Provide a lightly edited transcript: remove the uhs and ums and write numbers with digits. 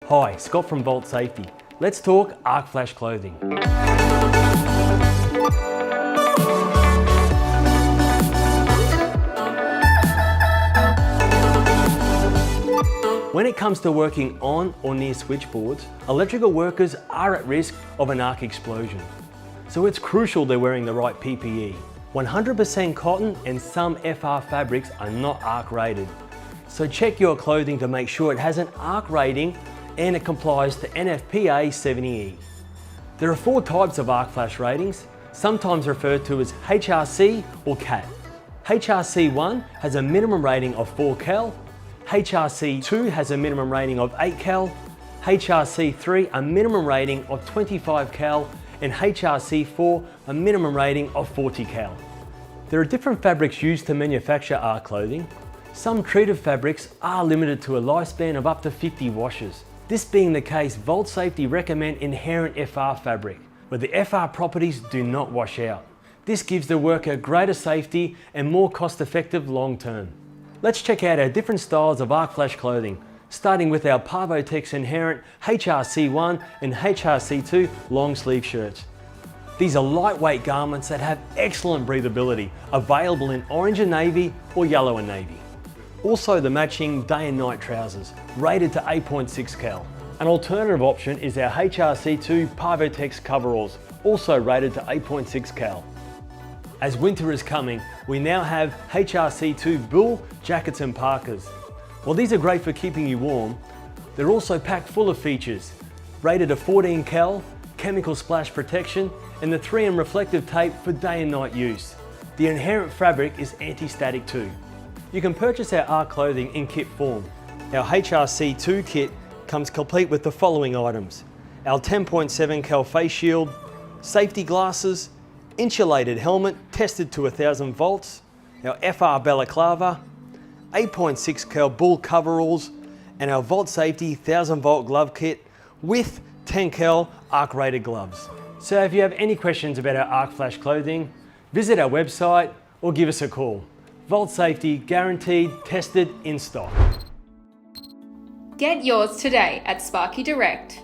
Hi, Scott from Vault Safety. Let's talk arc flash clothing. When it comes to working on or near switchboards, electrical workers are at risk of an arc explosion. So it's crucial they're wearing the right PPE. 100% cotton and some FR fabrics are not arc rated. So check your clothing to make sure it has an arc rating and it complies to NFPA 70E. There are 4 types of arc flash ratings, sometimes referred to as HRC or CAT. HRC1 has a minimum rating of 4 cal, HRC2 has a minimum rating of 8 cal, HRC3 a minimum rating of 25 cal, and HRC4 a minimum rating of 40 cal. There are different fabrics used to manufacture arc clothing. Some treated fabrics are limited to a lifespan of up to 50 washes. This being the case, Vault Safety recommend Inherent FR fabric, where the FR properties do not wash out. This gives the worker greater safety and more cost-effective long-term. Let's check out our different styles of arc flash clothing, starting with our Parvotex Inherent HRC1 and HRC2 long sleeve shirts. These are lightweight garments that have excellent breathability, available in orange and navy or yellow and navy. Also the matching day and night trousers, rated to 8.6 cal. An alternative option is our HRC2 Parvotex coveralls, also rated to 8.6 cal. As winter is coming, we now have HRC2 Bull jackets and parkas. While these are great for keeping you warm, they're also packed full of features, rated to 14 cal, chemical splash protection, and the 3M reflective tape for day and night use. The Inherent fabric is anti-static too. You can purchase our arc clothing in kit form. Our HRC2 kit comes complete with the following items: our 10.7 cal face shield, safety glasses, insulated helmet tested to 1000 volts, our FR balaclava, 8.6 cal bull coveralls, and our Vault Safety 1000 volt glove kit with 10 cal arc rated gloves. So if you have any questions about our arc flash clothing, visit our website or give us a call. Vault Safety, guaranteed, tested, in stock. Get yours today at Sparky Direct.